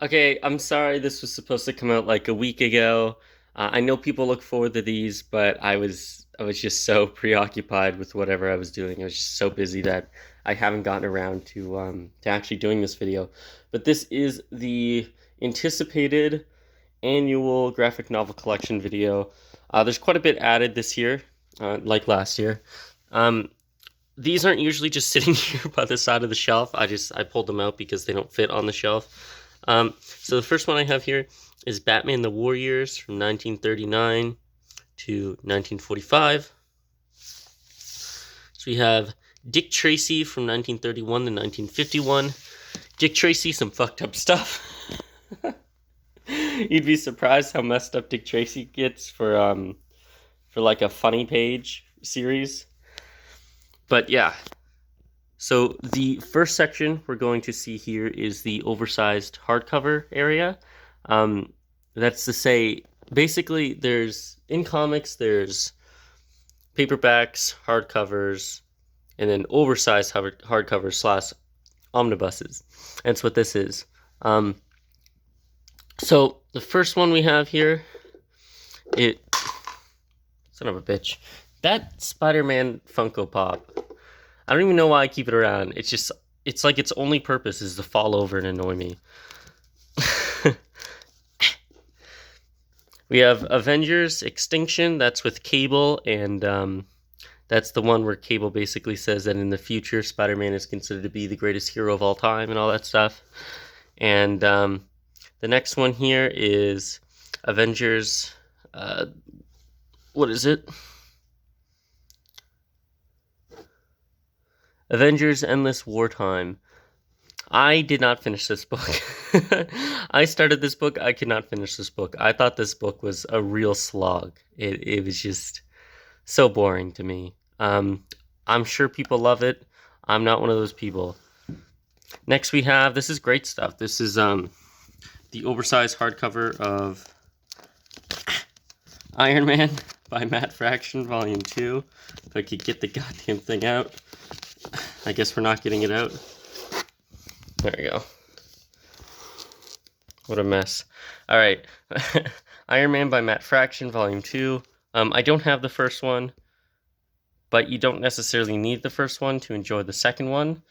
Okay, I'm sorry this was supposed to come out like a week ago. I know people look forward to these, but I was just so preoccupied with whatever I was doing. I was just so busy that I haven't gotten around to actually doing this video. But this is the anticipated annual graphic novel collection video. There's quite a bit added this year, like last year. Um, these aren't usually just sitting here by the side of the shelf. I pulled them out because they don't fit on the shelf. So the first one I have here is Batman the War Years from 1939 to 1945. So we have Dick Tracy from 1931 to 1951. Dick Tracy, some fucked up stuff. You'd be surprised how messed up Dick Tracy gets for like a funny page series. But yeah, so the first section we're going to see here is the oversized hardcover area. That's to say, basically, in comics, there's paperbacks, hardcovers, and then oversized hardcovers slash omnibuses. That's what this is. So the first one we have here, son of a bitch, that Spider-Man Funko Pop. I don't even know why I keep it around. It's like its only purpose is to fall over and annoy me. We have Avengers Extinction. That's with Cable, and that's the one where Cable basically says that in the future, Spider-Man is considered to be the greatest hero of all time and all that stuff. And the next one here is Avengers. What is it? Avengers Endless Wartime. I did not finish this book. I started this book. I could not finish this book. I thought this book was a real slog. It was just so boring to me. I'm sure people love it. I'm not one of those people. Next we have, this is great stuff. This is the oversized hardcover of Iron Man by Matt Fraction, Volume 2. If I could get the goddamn thing out. I guess we're not getting it out. There we go. What a mess. All right. Iron Man by Matt Fraction, Volume 2. I don't have the first one, but you don't necessarily need the first one to enjoy the second one.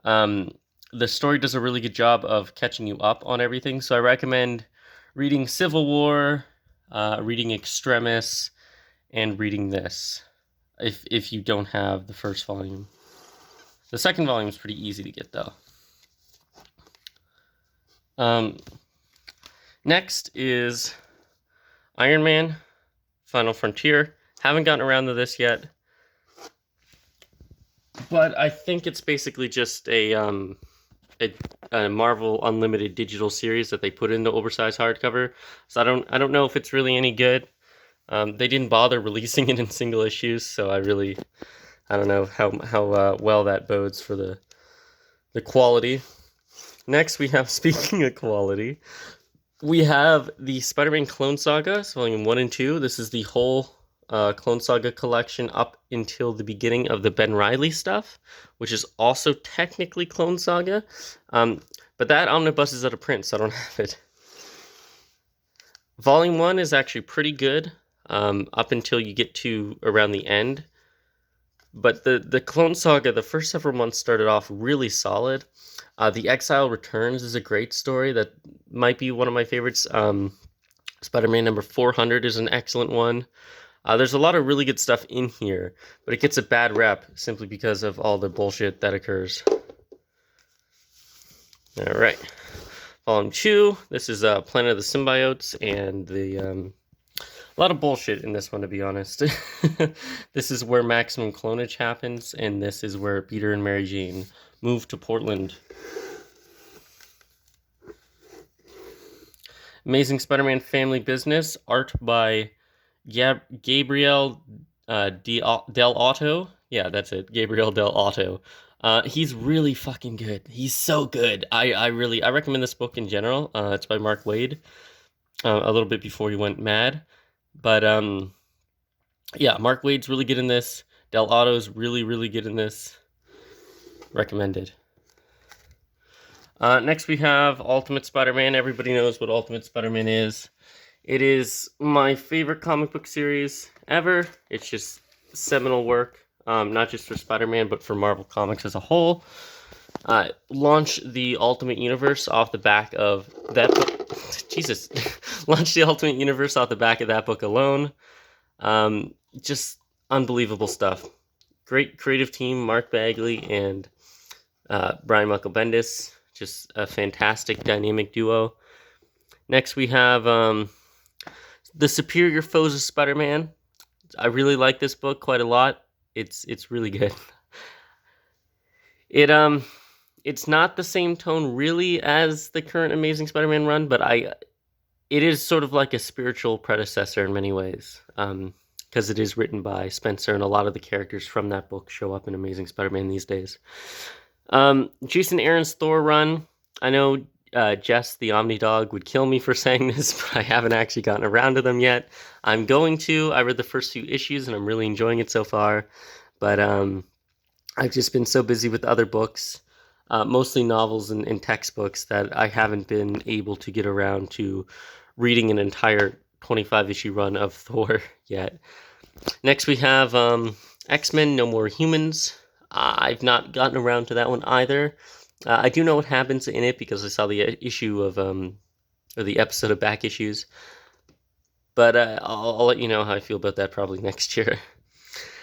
The story does a really good job of catching you up on everything, so I recommend reading Civil War, reading Extremis, and reading this if you don't have the first volume. The second volume is pretty easy to get, though. Next is Iron Man, Final Frontier. Haven't gotten around to this yet, but I think it's basically just a Marvel Unlimited digital series that they put into oversized hardcover. So I don't know if it's really any good. They didn't bother releasing it in single issues, so I don't know how well that bodes for the quality. Next, we have, speaking of quality, we have the Spider-Man Clone Saga, so Volume 1 and 2. This is the whole Clone Saga collection up until the beginning of the Ben Reilly stuff, which is also technically Clone Saga. But that omnibus is out of print, so I don't have it. Volume 1 is actually pretty good up until you get to around the end. But the Clone Saga, the first several months started off really solid. The Exile Returns is a great story that might be one of my favorites. Spider-Man number 400 is an excellent one. There's a lot of really good stuff in here, but it gets a bad rep simply because of all the bullshit that occurs. All right. Volume 2, this is Planet of the Symbiotes, and a lot of bullshit in this one, to be honest. This is where maximum clonage happens, and this is where Peter and Mary Jane move to Portland. Amazing Spider-Man Family Business, art by Gabriel Del Otto. Yeah, that's it, Gabriel Del Otto. He's really fucking good. He's so good. I recommend this book in general. It's by Mark Waid. A little bit before he went mad. But, yeah, Mark Waid's really good in this. Del Otto's really, really good in this. Recommended. Next we have Ultimate Spider-Man. Everybody knows what Ultimate Spider-Man is. It is my favorite comic book series ever. It's just seminal work, not just for Spider-Man, but for Marvel Comics as a whole. Launch the Ultimate Universe off the back of that book. Jesus. Launch the Ultimate Universe off the back of that book alone. Just unbelievable stuff. Great creative team, Mark Bagley and Brian Michael Bendis. Just a fantastic dynamic duo. Next we have The Superior Foes of Spider-Man. I really like this book quite a lot. It's really good. It's not the same tone really as the current Amazing Spider-Man run, but it is sort of like a spiritual predecessor in many ways. Because it is written by Spencer, and a lot of the characters from that book show up in Amazing Spider-Man these days. Jason Aaron's Thor run. I know Jess, the Omnidog, would kill me for saying this, but I haven't actually gotten around to them yet. I'm going to. I read the first few issues, and I'm really enjoying it so far. But I've just been so busy with other books, mostly novels and textbooks, that I haven't been able to get around to reading an entire 25-issue run of Thor yet. Next we have X-Men No More Humans. I've not gotten around to that one either. I do know what happens in it because I saw the issue of, or the episode of Back Issues. But I'll let you know how I feel about that probably next year.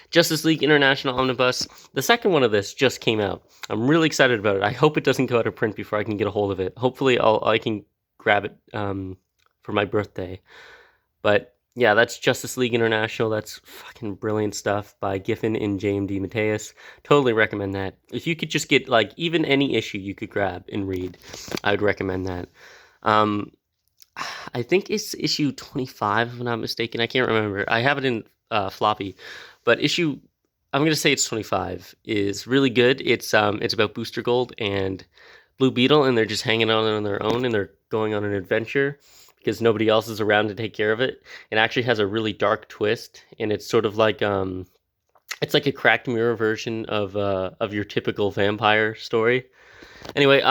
Justice League International Omnibus. The second one of this just came out. I'm really excited about it. I hope it doesn't go out of print before I can get a hold of it. Hopefully I can grab it for my birthday. But yeah, that's Justice League International. That's fucking brilliant stuff by Giffen and James D. Mateus. Totally recommend that. If you could just get, like, even any issue you could grab and read, I would recommend that. I think it's issue 25, if I'm not mistaken. I can't remember. I have it in floppy. But I'm going to say it's 25, is really good. It's about Booster Gold and Blue Beetle, and they're just hanging out on their own, and they're going on an adventure because nobody else is around to take care of it. It actually has a really dark twist, and it's sort of like it's like a cracked mirror version of your typical vampire story. Anyway,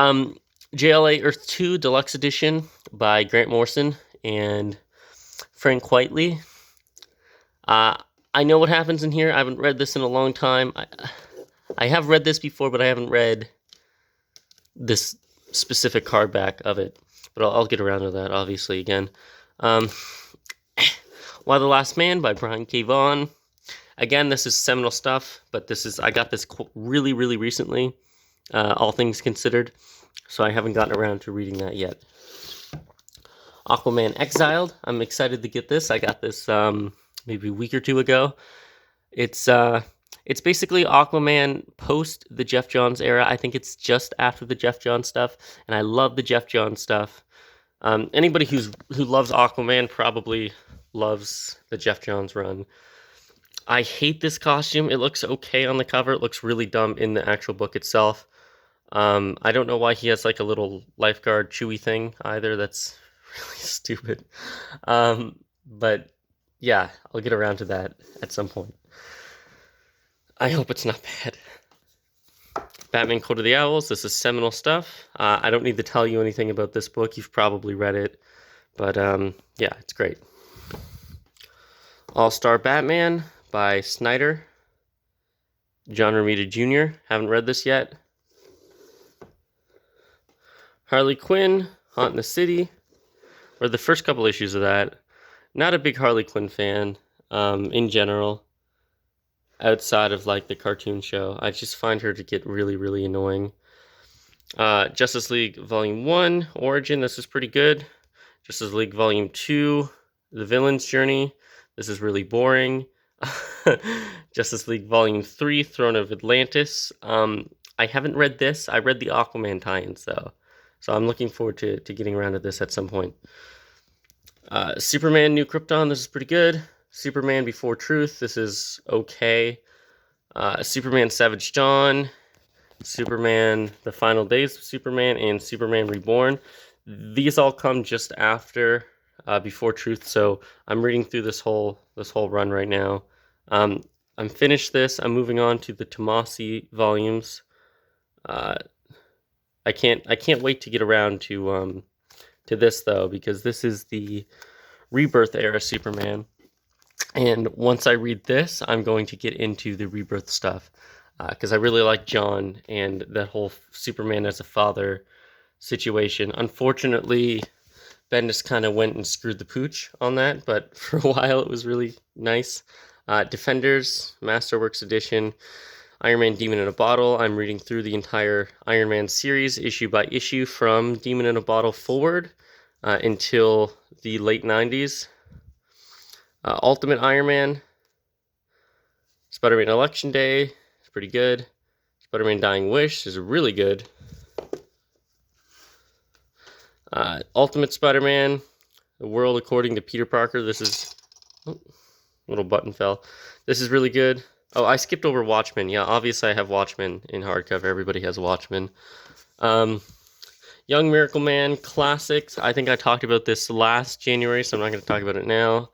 JLA Earth 2 Deluxe Edition by Grant Morrison and Frank Whiteley. I know what happens in here. I haven't read this in a long time. I have read this before, but I haven't read this specific hardback of it. But I'll get around to that, obviously, again. Why the Last Man by Brian K. Vaughan. Again, this is seminal stuff, but I got this really, really recently, all things considered, so I haven't gotten around to reading that yet. Aquaman Exiled. I'm excited to get this. I got this maybe a week or two ago. It's basically Aquaman post the Jeff Johns era. I think it's just after the Jeff Johns stuff, and I love the Jeff Johns stuff. Anybody who loves Aquaman probably loves the Jeff Johns run. I hate this costume. It looks okay on the cover. It looks really dumb in the actual book itself. I don't know why he has like a little lifeguard chewy thing either. That's really stupid. But yeah, I'll get around to that at some point. I hope it's not bad. Batman Code of the Owls. This is seminal stuff. I don't need to tell you anything about this book. You've probably read it. But yeah, it's great. All-Star Batman by Snyder. John Romita Jr. Haven't read this yet. Harley Quinn, Haunt in the City. Read the first couple issues of that. Not a big Harley Quinn fan in general. Outside of like the cartoon show, I just find her to get really, really annoying. Justice League Volume 1, Origin, this is pretty good. Justice League Volume 2, The Villain's Journey, this is really boring. Justice League Volume 3, Throne of Atlantis. I haven't read this. I read the Aquaman tie-ins though, so I'm looking forward to getting around to this at some point. Superman New Krypton, this is pretty good. Superman Before Truth, this is okay. Superman Savage Dawn, Superman The Final Days of Superman, and Superman Reborn. These all come just after Before Truth, so I'm reading through this whole run right now. I'm finished this. I'm moving on to the Tomasi volumes. I can't wait to get around to this though, because this is the Rebirth era Superman. And once I read this, I'm going to get into the Rebirth stuff, because I really like John and that whole Superman as a father situation. Unfortunately, Bendis kind of went and screwed the pooch on that, but for a while it was really nice. Defenders, Masterworks Edition, Iron Man Demon in a Bottle. I'm reading through the entire Iron Man series, issue by issue, from Demon in a Bottle forward until the late 90s. Ultimate Iron Man, Spider-Man Election Day is pretty good. Spider-Man Dying Wish is really good. Ultimate Spider-Man, The World According to Peter Parker. This is... Oh, little button fell. This is really good. Oh, I skipped over Watchmen. Yeah, obviously I have Watchmen in hardcover. Everybody has Watchmen. Young Miracle Man Classics. I think I talked about this last January, so I'm not going to talk about it now.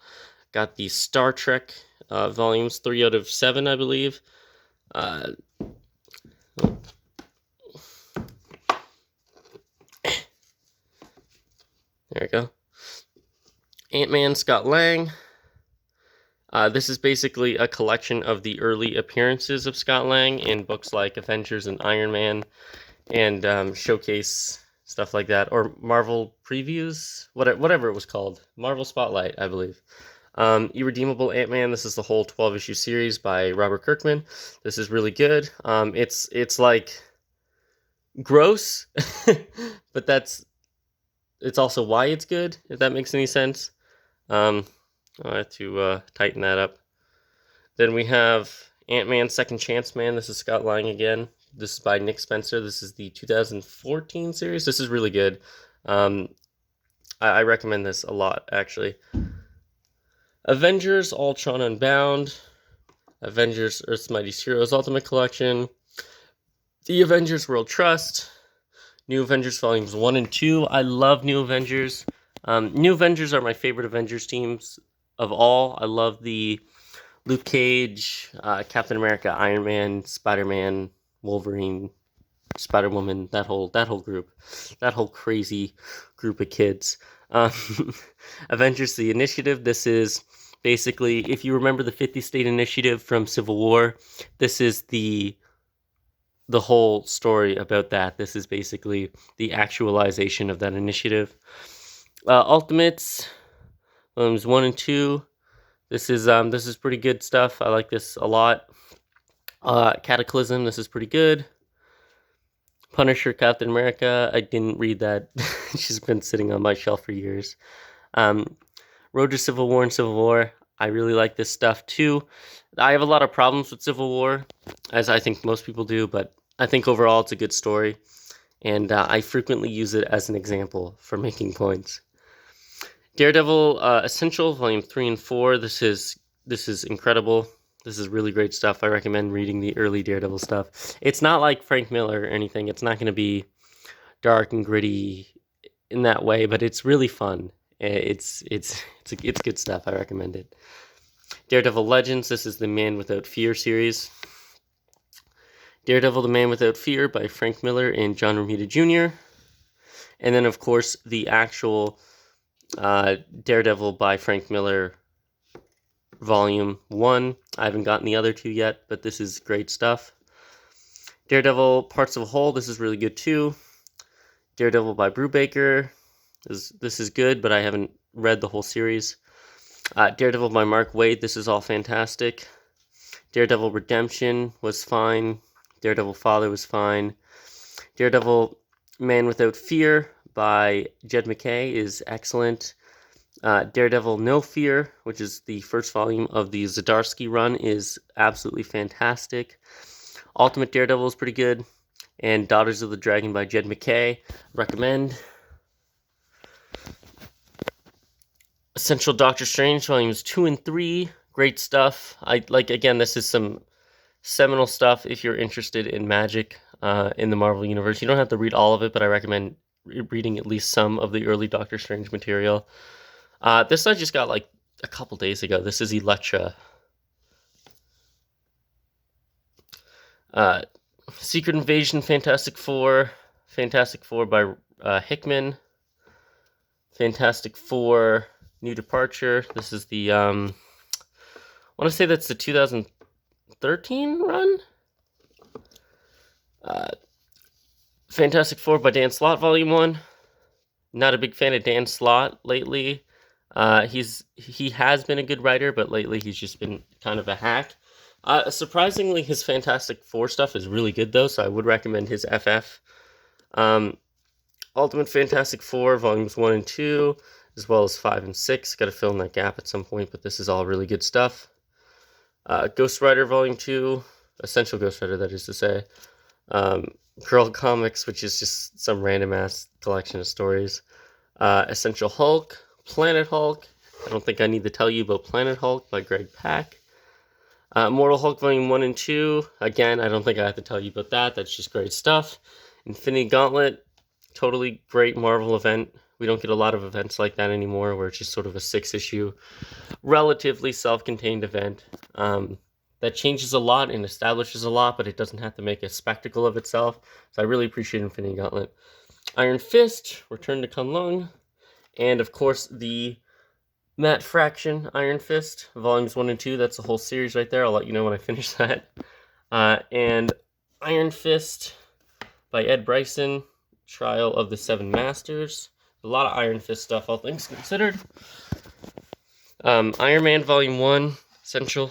Got the Star Trek volumes, 3 out of 7, I believe. There we go. Ant-Man, Scott Lang. This is basically a collection of the early appearances of Scott Lang in books like Avengers and Iron Man, and showcase stuff like that, or Marvel previews, whatever it was called. Marvel Spotlight, I believe. Irredeemable Ant-Man. This is the whole 12-issue series by Robert Kirkman. This is really good. It's like gross, but it's also why it's good, if that makes any sense. I have to tighten that up. Then we have Ant-Man Second Chance Man. This is Scott Lang again. This is by Nick Spencer. This is the 2014 series. This is really good. I recommend this a lot, actually. Avengers Ultron Unbound. Avengers Earth's Mightiest Heroes Ultimate Collection. The Avengers World Trust. New Avengers Volumes 1 and 2. I love New Avengers. New Avengers are my favorite Avengers teams of all. I love the Luke Cage, Captain America, Iron Man, Spider-Man, Wolverine, Spider-Woman, that whole group. That whole crazy group of kids. Avengers the Initiative. This is basically, if you remember the 50 State Initiative from Civil War, this is the whole story about that. This is basically the actualization of that initiative. Ultimates, volumes 1 and 2. This is pretty good stuff. I like this a lot. Cataclysm, this is pretty good. Punisher, Captain America, I didn't read that. She's been sitting on my shelf for years. Road to Civil War and Civil War, I really like this stuff too. I have a lot of problems with Civil War, as I think most people do, but I think overall it's a good story, and I frequently use it as an example for making points. Daredevil Essential, Volume 3 and 4. This is incredible. This is really great stuff. I recommend reading the early Daredevil stuff. It's not like Frank Miller or anything. It's not going to be dark and gritty in that way, but it's really fun. It's good stuff. I recommend it. Daredevil Legends. This is the Man Without Fear series. Daredevil, the Man Without Fear by Frank Miller and John Romita Jr. And then, of course, the actual Daredevil by Frank Miller Volume 1. I haven't gotten the other two yet, but this is great stuff. Daredevil Parts of a Whole. This is really good too. Daredevil by Brubaker. This is good, but I haven't read the whole series. Daredevil by Mark Waid. This is all fantastic. Daredevil Redemption was fine. Daredevil Father was fine. Daredevil Man Without Fear by Jed McKay is excellent. Daredevil No Fear, which is the first volume of the Zdarsky run, is absolutely fantastic. Ultimate Daredevil is pretty good. And Daughters of the Dragon by Jed McKay, recommend. Essential Doctor Strange, volumes 2 and 3, great stuff. Again, this is some seminal stuff if you're interested in magic in the Marvel Universe. You don't have to read all of it, but I recommend reading at least some of the early Doctor Strange material. This I just got like a couple days ago. This is Elektra. Secret Invasion, Fantastic Four, Fantastic Four by Hickman. Fantastic Four New Departure. This is the, I want to say that's the 2013 run? Fantastic Four by Dan Slott, Volume 1. Not a big fan of Dan Slott lately. He has been a good writer, but lately he's just been kind of a hack. Surprisingly, his Fantastic Four stuff is really good, though, so I would recommend his FF. Ultimate Fantastic Four, Volumes 1 and 2, as well as 5 and 6. Got to fill in that gap at some point, but this is all really good stuff. Ghost Rider, Volume 2, Essential Ghost Rider, that is to say. Girl Comics, which is just some random-ass collection of stories. Essential Hulk, Planet Hulk. I don't think I need to tell you about Planet Hulk by Greg Pak. Immortal Hulk Volume 1 and 2. Again, I don't think I have to tell you about that. That's just great stuff. Infinity Gauntlet, totally great Marvel event. We don't get a lot of events like that anymore, where it's just sort of a 6-issue, relatively self-contained event. That changes a lot and establishes a lot, but it doesn't have to make a spectacle of itself. So I really appreciate Infinity Gauntlet. Iron Fist, Return to Kunlun, and of course the Matt Fraction Iron Fist, Volumes 1 and 2. That's the whole series right there. I'll let you know when I finish that. And Iron Fist by Ed Bryson, Trial of the Seven Masters. A lot of Iron Fist stuff, all things considered. Iron Man Volume 1, Essential.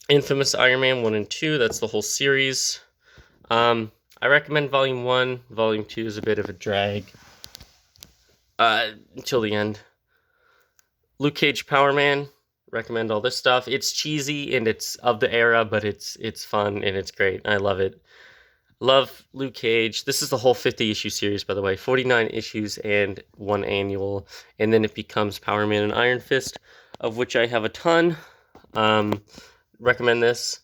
Infamous Iron Man 1 and 2, that's the whole series. I recommend Volume 1. Volume 2 is a bit of a drag until the end. Luke Cage Power Man, recommend all this stuff. It's cheesy and it's of the era, but it's fun and it's great. I love it. Love Luke Cage. This is the whole 50-issue series, by the way. 49 issues and 1 annual. And then it becomes Power Man and Iron Fist, of which I have a ton. Recommend this.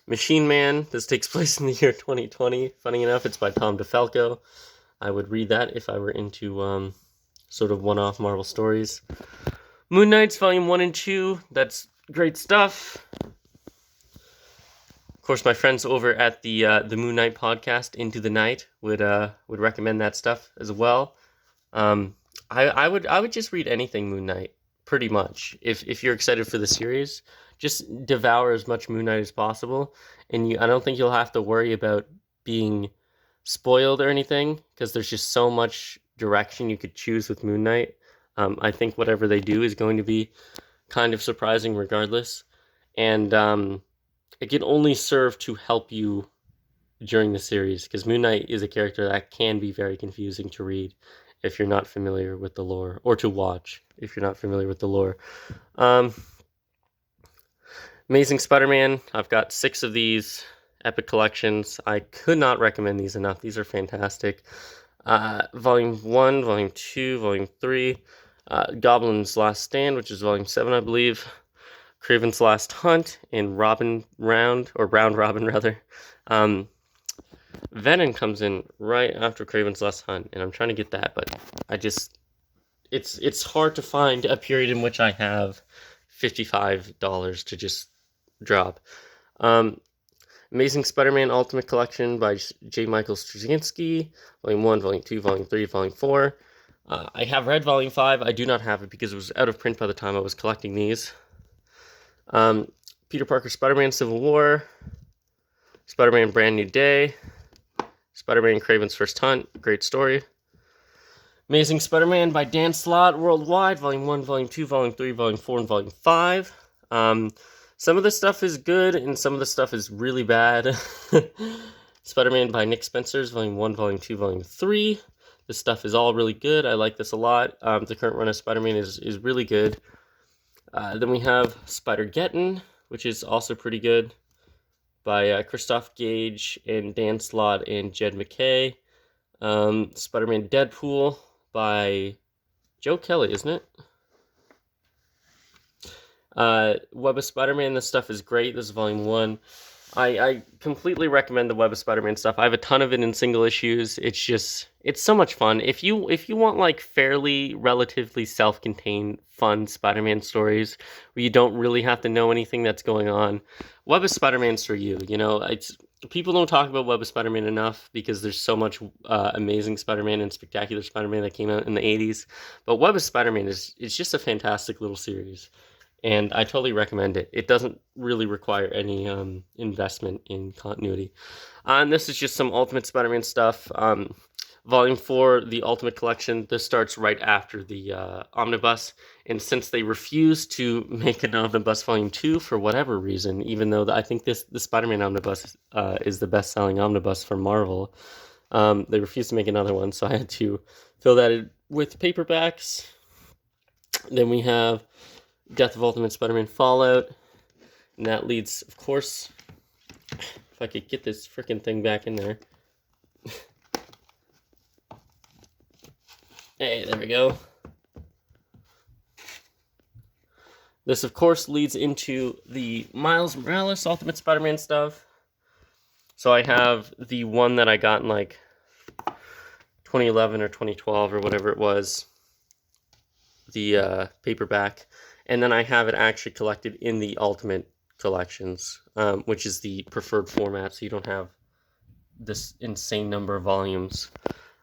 Machine Man. This takes place in the year 2020. Funny enough, it's by Tom DeFalco. I would read that if I were into sort of one-off Marvel stories. Moon Knights Volume 1 and 2. That's great stuff. Of course, my friends over at the Moon Knight podcast, Into the Night, would recommend that stuff as well. I would just read anything Moon Knight, pretty much. If you're excited for the series, just devour as much Moon Knight as possible, and I don't think you'll have to worry about being spoiled or anything, because there's just so much direction you could choose with Moon Knight. I think whatever they do is going to be kind of surprising regardless, and it can only serve to help you during the series, because Moon Knight is a character that can be very confusing to read if you're not familiar with the lore, or to watch if you're not familiar with the lore. Amazing Spider-Man, I've got 6 of these epic collections. I could not recommend these enough. These are fantastic. Volume 1, Volume 2, Volume 3, Goblin's Last Stand, which is Volume 7, I believe, Kraven's Last Hunt, and Round Robin, rather. Venom comes in right after Kraven's Last Hunt, and I'm trying to get that, but it's hard to find a period in which I have $55 to just drop. Amazing Spider-Man Ultimate Collection by J. Michael Strzenski, Volume 1, Volume 2, Volume 3, Volume 4. I have read Volume 5. I do not have it because it was out of print by the time I was collecting these. Peter Parker Spider-Man Civil War, Spider-Man Brand New Day, Spider-Man Kraven's First Hunt, great story. Amazing Spider-Man by Dan Slott Worldwide, Volume 1, Volume 2, Volume 3, Volume 4, and Volume 5. Some of the stuff is good, and some of the stuff is really bad. Spider-Man by Nick Spencer's, Volume 1, Volume 2, Volume 3. This stuff is all really good. I like this a lot. The current run of Spider-Man is really good. Then we have Spider-Geddon, which is also pretty good, by Christoph Gage and Dan Slott and Jed McKay. Spider-Man Deadpool by Joe Kelly, isn't it? Web of Spider-Man, this stuff is great. This is Volume 1. I completely recommend the Web of Spider-Man stuff. I have a ton of it in single issues. It's so much fun. If you want like fairly, relatively self-contained, fun Spider-Man stories where you don't really have to know anything that's going on, Web of Spider-Man's for you. You know, people don't talk about Web of Spider-Man enough because there's so much amazing Spider-Man and spectacular Spider-Man that came out in the 80s. But Web of Spider-Man it's just a fantastic little series, and I totally recommend it. It doesn't really require any investment in continuity. And this is just some Ultimate Spider-Man stuff. Volume 4, the Ultimate Collection, this starts right after the Omnibus. And since they refuse to make an Omnibus Volume 2 for whatever reason, even though I think the Spider-Man Omnibus is the best-selling omnibus for Marvel, they refused to make another one, so I had to fill that in with paperbacks. Then we have Death of Ultimate Spider-Man Fallout, and that leads, of course, if I could get this freaking thing back in there. Hey, there we go. This, of course, leads into the Miles Morales Ultimate Spider-Man stuff. So I have the one that I got in, like, 2011 or 2012 or whatever it was, the paperback. And then I have it actually collected in the Ultimate Collections, which is the preferred format, so you don't have this insane number of volumes.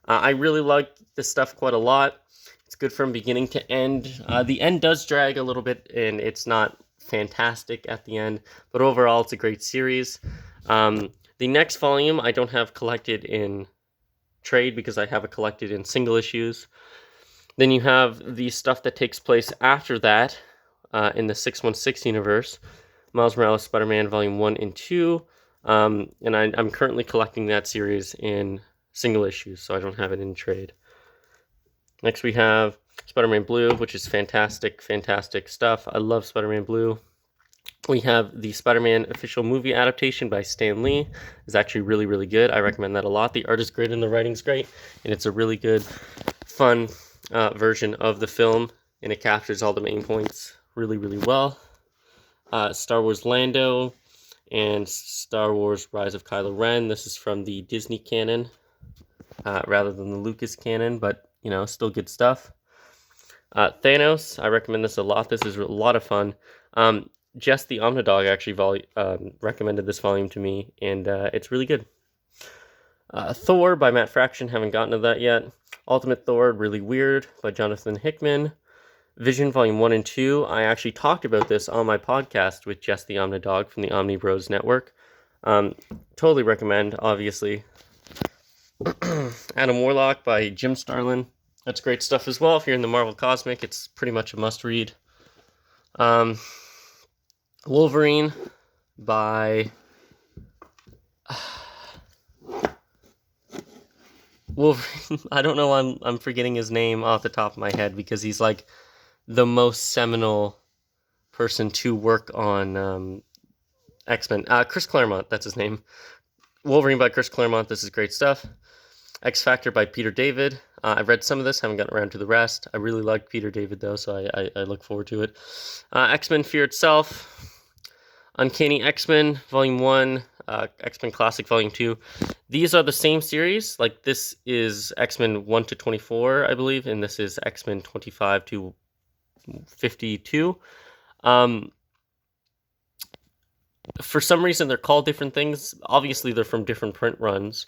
I really like this stuff quite a lot. It's good from beginning to end. The end does drag a little bit, and it's not fantastic at the end, but overall it's a great series. The next volume I don't have collected in trade because I have it collected in single issues. Then you have the stuff that takes place after that in the 616 universe, Miles Morales Spider-Man Volume 1 and 2, and I'm currently collecting that series in single issues, so I don't have it in trade. Next we have Spider-Man Blue, which is fantastic stuff. I love Spider-Man Blue. We have the Spider-Man official movie adaptation by Stan Lee. It's actually really, really good. I recommend that a lot. The art is great and the writing's great, and it's a really good, fun version of the film, and it captures all the main points really, really well. Star Wars Lando and Star Wars Rise of Kylo Ren. This is from the Disney canon rather than the Lucas canon, but, you know, still good stuff. Thanos, I recommend this a lot. This is a lot of fun. Jess the Omnidog actually recommended this volume to me, and it's really good. Thor by Matt Fraction, haven't gotten to that yet. Ultimate Thor, really weird, by Jonathan Hickman. Vision Volume 1 and 2, I actually talked about this on my podcast with Jess the Omnidog from the Omni Bros Network. Totally recommend, obviously. Adam Warlock by Jim Starlin. That's great stuff as well. If you're in the Marvel Cosmic, it's pretty much a must-read. Wolverine by Wolverine. I don't know why I'm forgetting his name off the top of my head because he's like the most seminal person to work on X-Men. Chris Claremont, that's his name. Wolverine by Chris Claremont. This is great stuff. X Factor by Peter David. I've read some of this, haven't gotten around to the rest. I really like Peter David, though, so I look forward to it. X-Men Fear Itself. Uncanny X-Men, Volume 1. X-Men Classic, Volume 2. These are the same series. Like, this is X-Men 1 to 24, I believe, and this is X-Men 25 to 52. For some reason, they're called different things. Obviously, they're from different print runs,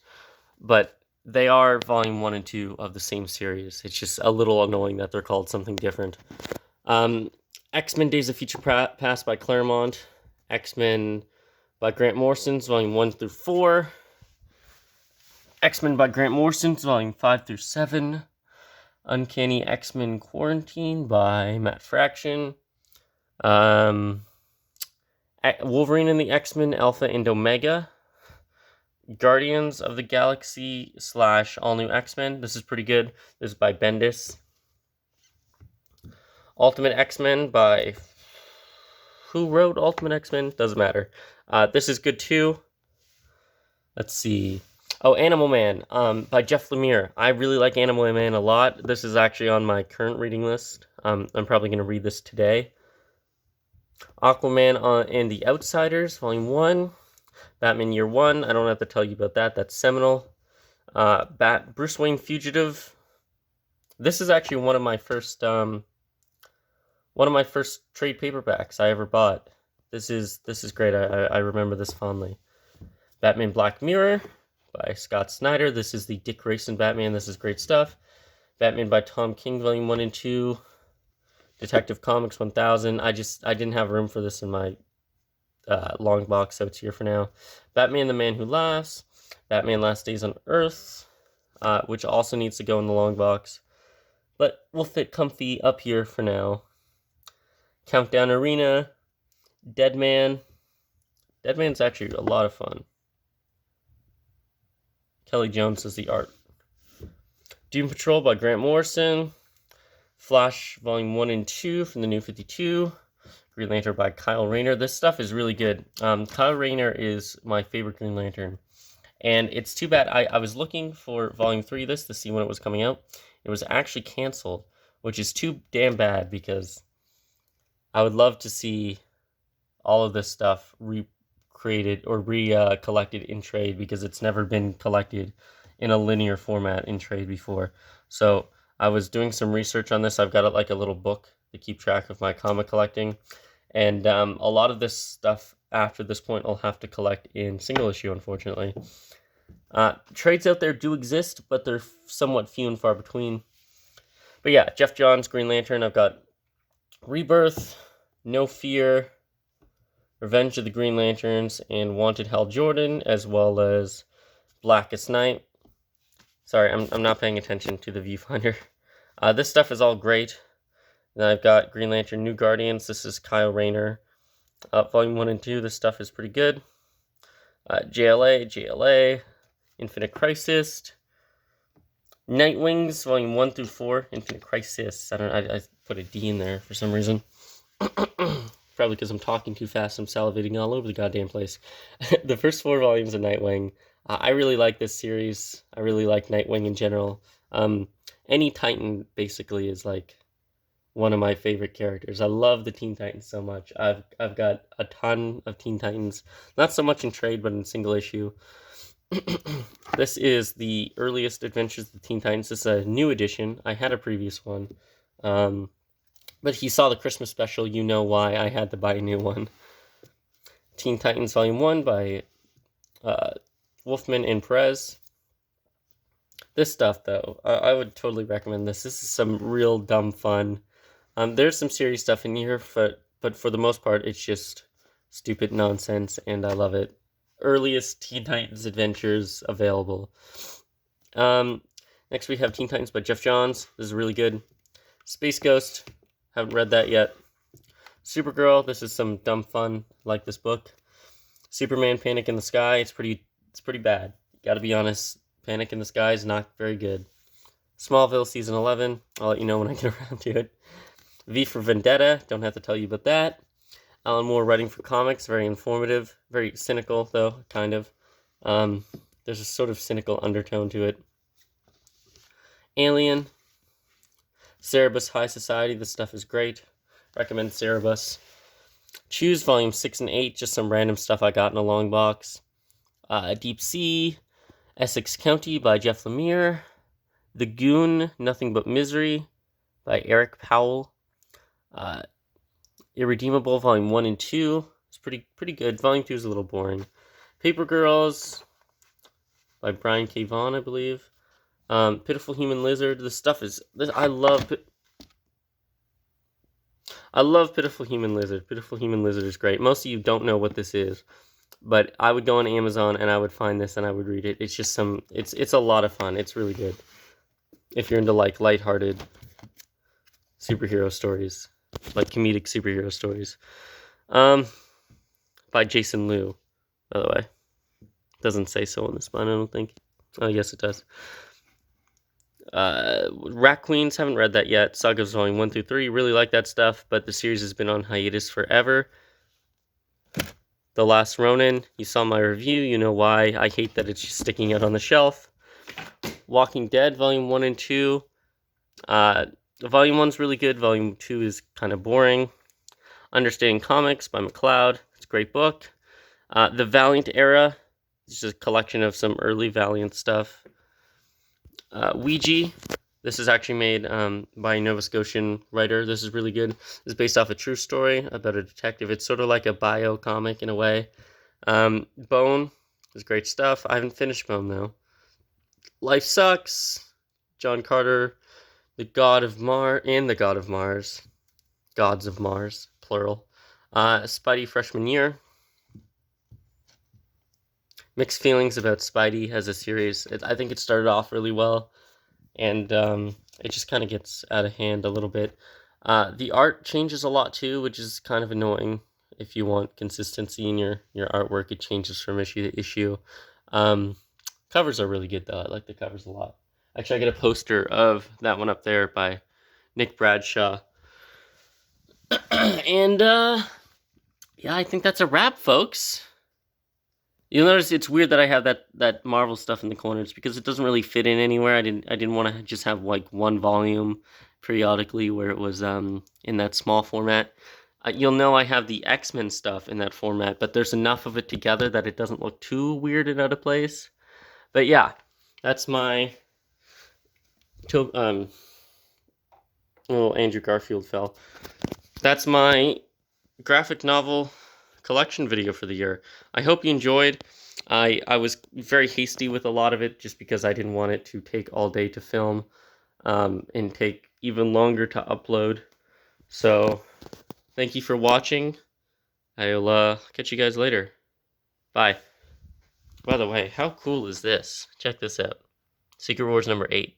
but they are Volume 1 and 2 of the same series. It's just a little annoying that they're called something different. X-Men Days of Future Past by Claremont. X-Men by Grant Morrison's, Volume 1 through 4. X-Men by Grant Morrison's, Volume 5 through 7. Uncanny X-Men Quarantine by Matt Fraction. Wolverine and the X-Men Alpha and Omega. Guardians of the Galaxy / All New X-Men. This is pretty good. This is by Bendis. Ultimate X-Men by... Who wrote Ultimate X-Men? Doesn't matter. This is good too. Let's see. Oh, Animal Man by Jeff Lemire. I really like Animal Man a lot. This is actually on my current reading list. I'm probably going to read this today. Aquaman and the Outsiders, Volume 1. Batman Year 1, I don't have to tell you about that. That's seminal. Bruce Wayne Fugitive. This is actually one of my first trade paperbacks I ever bought. This is great. I remember this fondly. Batman Black Mirror by Scott Snyder. This is the Dick Grayson Batman. This is great stuff. Batman by Tom King, Volume 1 and 2. Detective Comics 1000. I didn't have room for this in my long box, so it's here for now. Batman the Man Who Laughs. Batman Last Days on Earth, which also needs to go in the long box, but will fit comfy up here for now. Countdown Arena. Deadman. Deadman's actually a lot of fun. Kelly Jones is the art. Doom Patrol by Grant Morrison. Flash Volume 1 and 2 from the New 52. Green Lantern by Kyle Rayner. This stuff is really good. Kyle Rayner is my favorite Green Lantern. And it's too bad. I was looking for Volume 3 of this to see when it was coming out. It was actually canceled, which is too damn bad because I would love to see all of this stuff recreated or collected in trade because it's never been collected in a linear format in trade before. So I was doing some research on this. I've got it like a little book to keep track of my comic collecting. And a lot of this stuff after this point I'll have to collect in single issue, unfortunately. Trades out there do exist, but they're somewhat few and far between. But yeah, Jeff Johns, Green Lantern. I've got Rebirth, No Fear, Revenge of the Green Lanterns, and Wanted Hal Jordan, as well as Blackest Night. Sorry, I'm not paying attention to the viewfinder. This stuff is all great. Then I've got Green Lantern New Guardians. This is Kyle Rayner. Volume 1 and 2, this stuff is pretty good. JLA, Infinite Crisis. Nightwings, Volume 1 through 4, Infinite Crisis. I put a D in there for some reason. Probably because I'm talking too fast. I'm salivating all over the goddamn place. The first 4 volumes of Nightwing. I really like this series. I really like Nightwing in general. Any Titan basically is like one of my favorite characters. I love the Teen Titans so much. I've got a ton of Teen Titans. Not so much in trade, but in single issue. This is the earliest Adventures of the Teen Titans. This is a new edition. I had a previous one. But if you saw the Christmas special, you know why I had to buy a new one. Teen Titans Volume 1 by Wolfman and Perez. This stuff, though, I would totally recommend this. This is some real dumb fun. There's some serious stuff in here, but for the most part, it's just stupid nonsense, and I love it. Earliest Teen Titans adventures available. Next we have Teen Titans by Jeff Johns. This is really good. Space Ghost. Haven't read that yet. Supergirl. This is some dumb fun. Like this book. Superman Panic in the Sky. It's pretty bad. Gotta be honest. Panic in the Sky is not very good. Smallville Season 11. I'll let you know when I get around to it. V for Vendetta. Don't have to tell you about that. Alan Moore writing for comics. Very informative. Very cynical, though, kind of. There's a sort of cynical undertone to it. Alien. Cerebus High Society. This stuff is great. Recommend Cerebus. Choose Volume 6 and 8. Just some random stuff I got in a long box. Deep Sea. Essex County by Jeff Lemire. The Goon, Nothing But Misery by Eric Powell. Irredeemable, Volume 1 and 2. It's pretty good. Volume 2 is a little boring. Paper Girls by Brian K. Vaughan, I believe. Pitiful Human Lizard. This stuff is... I love Pitiful Human Lizard. Pitiful Human Lizard is great. Most of you don't know what this is. But I would go on Amazon and I would find this and I would read it. It's just it's a lot of fun. It's really good. If you're into like lighthearted superhero stories, like comedic superhero stories. By Jason Liu, by the way. Doesn't say so on the spine, I don't think. Oh, yes it does. Rat Queens, haven't read that yet. Sagas Volume 1 through 3, really like that stuff, but the series has been on hiatus forever. The Last Ronin, you saw my review, you know why. I hate that it's just sticking out on the shelf. Walking Dead, Volume 1 and 2. Volume 1's really good, Volume 2 is kind of boring. Understanding Comics by McLeod, it's a great book. The Valiant Era, it's just a collection of some early Valiant stuff. Ouija, this is actually made by a Nova Scotian writer. This is really good. This is based off a true story about a detective. It's sort of like a bio comic in a way. Bone, It's great stuff. I haven't finished them though. Life Sucks. John Carter, the God of Mars, and the God of Mars. Gods of Mars, plural. Spidey freshman year. Mixed feelings about Spidey as a series. I think it started off really well, and it just kind of gets out of hand a little bit. The art changes a lot too, which is kind of annoying. If you want consistency in your artwork, it changes from issue to issue. Covers are really good though. I like the covers a lot. Actually, I got a poster of that one up there by Nick Bradshaw. And yeah, I think that's a wrap, folks. You'll notice it's weird that I have that Marvel stuff in the corners because it doesn't really fit in anywhere. I didn't want to just have like one volume periodically where it was in that small format. You'll know I have the X-Men stuff in that format, but there's enough of it together that it doesn't look too weird and out of place. But yeah, that's my oh, Andrew Garfield fell. That's my graphic novel collection video for the year. I hope you enjoyed. I was very hasty with a lot of it just because I didn't want it to take all day to film and take even longer to upload. So thank you for watching. I'll catch you guys later. Bye. By the way, how cool is this? Check this out. Secret Wars number 8.